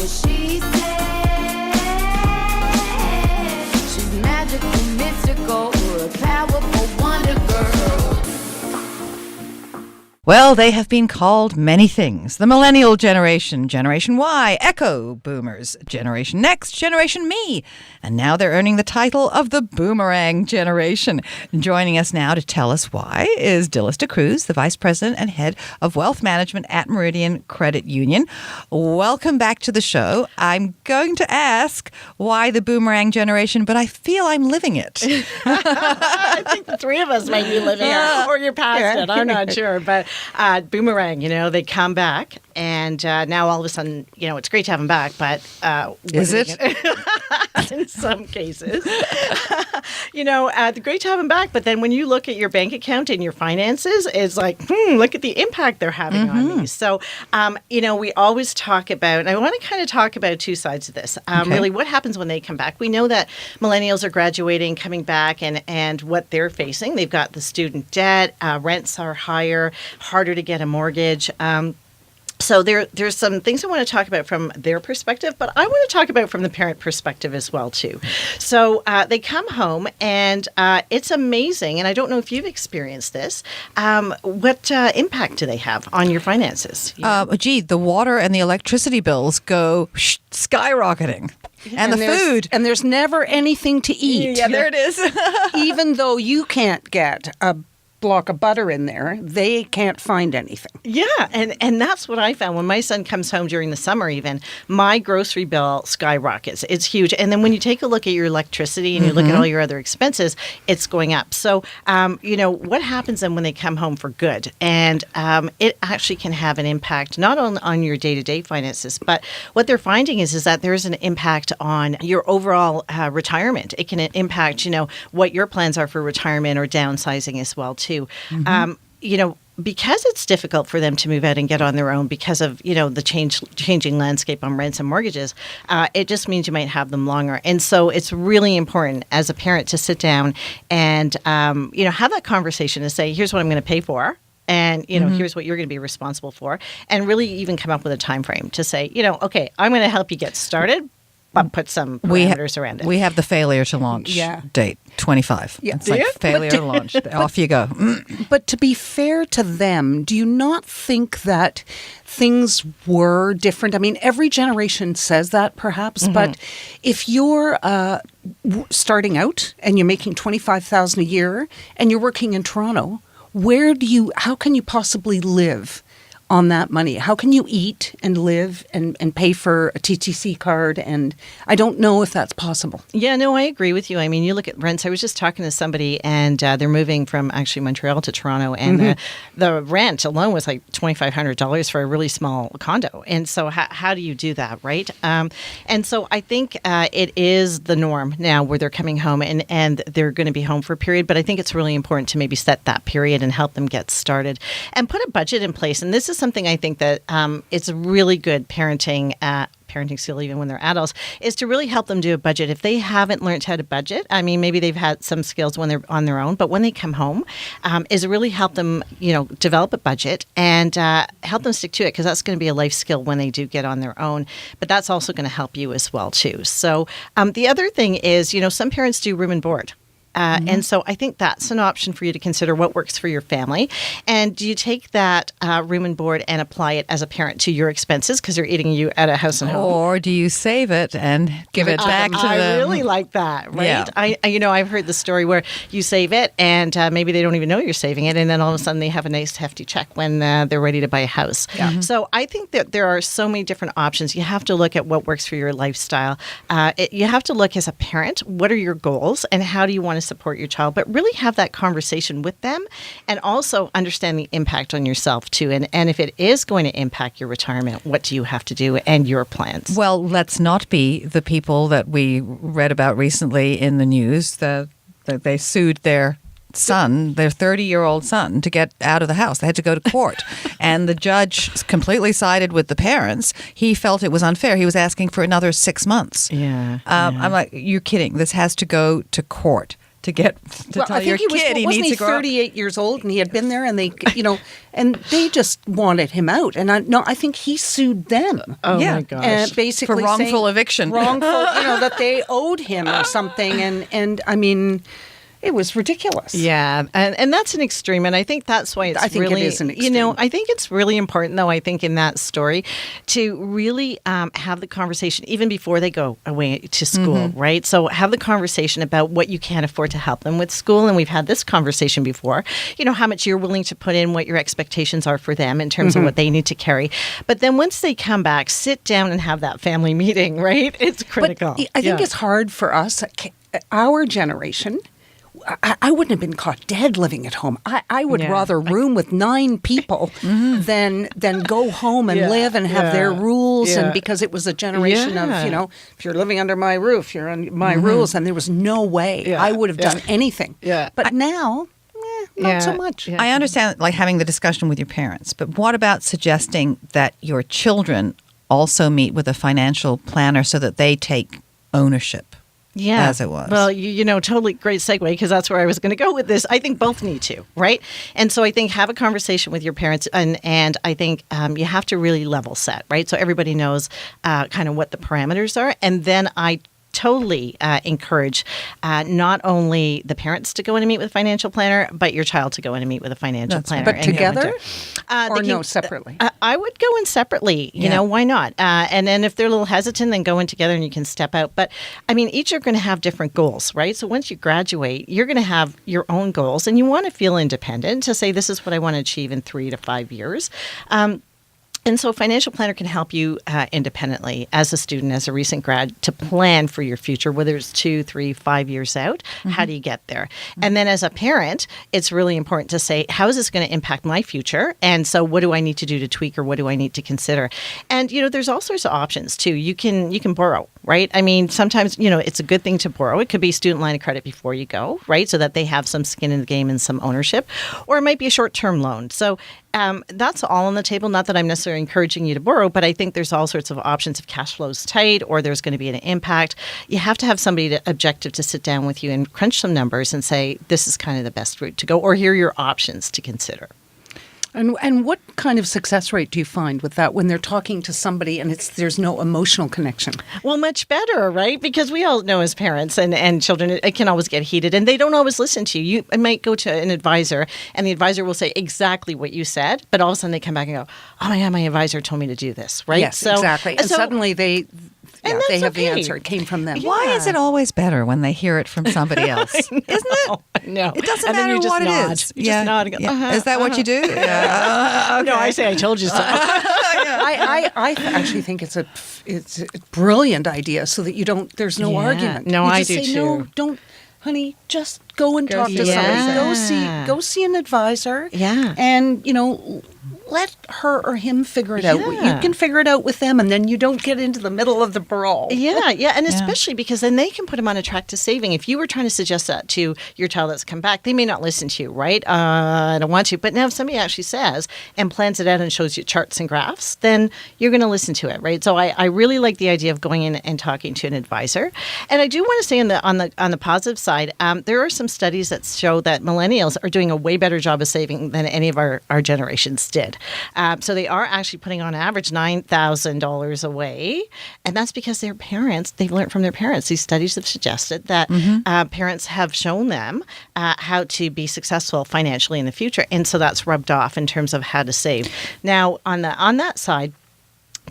Well, she said she's magical, mystical, a powerful wonder girl. Well, they have been called many things. The millennial generation, Generation Y, Echo Boomers, Generation Next, Generation Me. And now they're earning the title of the Boomerang Generation. Joining us now to tell us why is Dillista Cruz, the Vice President and Head of Wealth Management at Meridian Credit Union. Welcome back to the show. I'm going to ask why the Boomerang Generation, but I feel I'm living it. I think the three of us might be living it, or you're past it. I'm not sure. But Boomerang, they come back, and now all of a sudden, it's great to have them back, but... Is it? In some cases. Great to have them back, but then when you look at your bank account and your finances, it's like, look at the impact they're having on these. So, we always talk about, and I want to kind of talk about two sides of this. Really, what happens when they come back? We know that millennials are graduating, coming back, and what they're facing. They've got the student debt, rents are higher, harder to get a mortgage. So there's some things I want to talk about from their perspective, but I want to talk about from the parent perspective as well, too. So they come home, and it's amazing, and I don't know if you've experienced this. What impact do they have on your finances? The water and the electricity bills go skyrocketing. And the food. And there's never anything to eat. Yeah, there it is. Even though you can't get a block of butter in there, they can't find anything. Yeah, and that's what I found. When my son comes home during the summer even, my grocery bill skyrockets. It's huge. And then when you take a look at your electricity and you look at all your other expenses, it's going up. So, what happens then when they come home for good? And it actually can have an impact not on your day-to-day finances, but what they're finding is that there is an impact on your overall retirement. It can impact, what your plans are for retirement or downsizing as well, too. Because it's difficult for them to move out and get on their own because of, the changing landscape on rents and mortgages, it just means you might have them longer. And so it's really important as a parent to sit down and, have that conversation to say, here's what I'm going to pay for. And, here's what you're going to be responsible for. And really even come up with a time frame to say, okay, I'm going to help you get started, but put some parameters around it. We have the failure to launch date, 25. Yeah. It's like failure to launch. Off you go. But to be fair to them, do you not think that things were different? I mean, every generation says that perhaps, but if you're starting out and you're making $25,000 a year and you're working in Toronto, how can you possibly live on that money? How can you eat and live and pay for a TTC card? And I don't know if that's possible. Yeah, no, I agree with you. I mean, you look at rents. I was just talking to somebody, and they're moving from actually Montreal to Toronto, and the rent alone was like $2,500 for a really small condo. And so how do you do that, right? And so I think it is the norm now where they're coming home and they're going to be home for a period. But I think it's really important to maybe set that period and help them get started and put a budget in place. And this is something I think that it's a really good parenting skill, even when they're adults, is to really help them do a budget. If they haven't learned how to budget, I mean, maybe they've had some skills when they're on their own, but when they come home, is really help them, develop a budget and help them stick to it, because that's going to be a life skill when they do get on their own. But that's also going to help you as well, too. So the other thing is, some parents do room and board. And so I think that's an option for you to consider what works for your family. And do you take that room and board and apply it as a parent to your expenses because they're eating you at a house and home? Or do you save it and give it back to them? I really like that, right? Yeah. I've heard the story where you save it and maybe they don't even know you're saving it, and then all of a sudden they have a nice hefty check when they're ready to buy a house. Yeah. So I think that there are so many different options. You have to look at what works for your lifestyle. You have to look as a parent, what are your goals and how do you want to support your child, but really have that conversation with them and also understand the impact on yourself too. And if it is going to impact your retirement, what do you have to do and your plans? Well, let's not be the people that we read about recently in the news that they sued their son, their 30-year-old son, to get out of the house. They had to go to court. And the judge completely sided with the parents. He felt it was unfair. He was asking for another 6 months. Yeah. I'm like, you're kidding. This has to go to court. to get to tell I your think kid he wasn't needs he to grow up? 38 years old, and he had been there, and they, and they just wanted him out. And I think he sued them. Oh Yeah. my gosh. And basically For wrongful saying- eviction. wrongful, that they owed him or something, and I mean, it was ridiculous. Yeah, and that's an extreme, and I think that's why it's I think it really, is an extreme. I think it's really important, though, I think in that story, to really have the conversation even before they go away to school, right? So have the conversation about what you can afford to help them with school, and we've had this conversation before, how much you're willing to put in, what your expectations are for them in terms of what they need to carry. But then once they come back, sit down and have that family meeting, right? It's critical. But I think it's hard for us, our generation. I wouldn't have been caught dead living at home. I would Yeah. rather room with 9 people than go home and Yeah. live and have their Yeah. rules. Yeah. And because it was a generation Yeah. of, if you're living under my roof, you're on my rules, and there was no way Yeah. I would have done anything. Yeah. But now, not so Yeah. much. Yeah. I understand like having the discussion with your parents, but what about suggesting that your children also meet with a financial planner so that they take ownership? Yeah. As it was. Well, totally great segue, because that's where I was going to go with this. I think both need to, right? And so I think have a conversation with your parents, and I think you have to really level set, right? So everybody knows kind of what the parameters are. And then I totally encourage not only the parents to go in and meet with a financial planner, but your child to go in and meet with a financial planner. But and together? they Or can- no, separately? I would go in separately. Yeah. Why not? And then if they're a little hesitant, then go in together and you can step out. But I mean, each are going to have different goals, right? So once you graduate, you're going to have your own goals, and you want to feel independent to say, this is what I want to achieve in 3 to 5 years. And so a financial planner can help you independently as a student, as a recent grad, to plan for your future, whether it's 2, 3, 5 years out. How do you get there? And then as a parent, it's really important to say, how is this going to impact my future? And so what do I need to do to tweak, or what do I need to consider? And, there's all sorts of options too. You can borrow, right? I mean, sometimes, it's a good thing to borrow. It could be a student line of credit before you go, right? So that they have some skin in the game and some ownership. Or it might be a short-term loan. So that's all on the table. Not that I'm necessarily encouraging you to borrow, but I think there's all sorts of options if cash flow's tight or there's going to be an impact. You have to have somebody objective to sit down with you and crunch some numbers and say, this is kind of the best route to go, or here are your options to consider. And what kind of success rate do you find with that when they're talking to somebody and there's no emotional connection? Well, much better, right? Because we all know as parents and children, it can always get heated, and they don't always listen to you. You might go to an advisor, and the advisor will say exactly what you said, but all of a sudden they come back and go, oh my God, my advisor told me to do this, right? Yes, exactly. And so- suddenly they that's have the okay. answer. It came from them. Why is it always better when they hear it from somebody else? Isn't it? No. It doesn't And then matter you just what nod. it is. You just nod and go, uh-huh, Is that what you do? Yeah. No, I say I told you so. I actually think it's a brilliant idea, so that there's no Yeah. argument. No, You I just do say, too. No, don't, honey. Just go and talk to see an somebody. advisor. Go see an advisor. Yeah. And let her or him figure it out. You Yeah. can figure it out with them, and then you don't get into the middle of the brawl. Yeah, and especially because then they can put them on a track to saving. If you were trying to suggest that to your child that's come back, they may not listen to you, right? I don't want to. But now if somebody actually says and plans it out and shows you charts and graphs, then you're going to listen to it, right? So I really like the idea of going in and talking to an advisor. And I do want to say on the positive side, there are some studies that show that millennials are doing a way better job of saving than any of our generations did. So they are actually putting on average $9,000 away. And that's because their parents, they've learned from their parents. These studies have suggested that parents have shown them how to be successful financially in the future. And so that's rubbed off in terms of how to save. Now, on that side,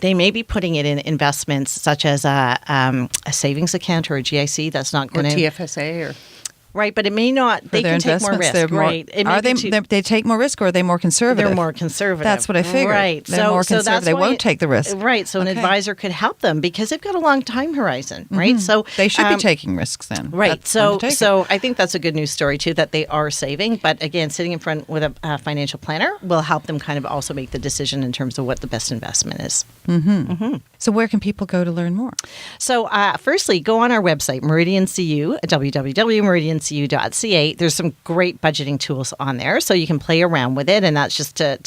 they may be putting it in investments such as a savings account or a GIC. That's not Or going to... TFSA or... Right, but it may not. They their can take more investments, risk, right? It may Are be they? They take more risk, or are they more conservative? They're more conservative. That's what I figured. Right. They're more conservative. that's They why won't take the risk. Right. So an Okay. advisor could help them because they've got a long time horizon, right? So They should be taking risks then. Right. That's when to take it. So I think that's a good news story too, that they are saving. But again, sitting in front with a financial planner will help them kind of also make the decision in terms of what the best investment is. So where can people go to learn more? So firstly, go on our website, Meridian CU, www.meridiancu.ca. mcu.ca. There's some great budgeting tools on there, so you can play around with it, and that's just to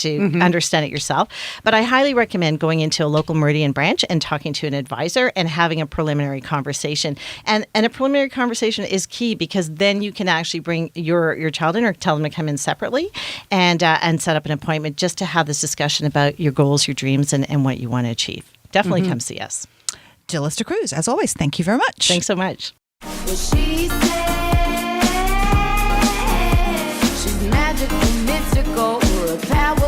understand it yourself. But I highly recommend going into a local Meridian branch and talking to an advisor and having a preliminary conversation. And a preliminary conversation is key, because then you can actually bring your child in or tell them to come in separately and set up an appointment just to have this discussion about your goals, your dreams, and what you want to achieve. Definitely come see us. Jillista Cruz, as always, thank you very much. Thanks so much. Well, she said she's magical, mystical, power.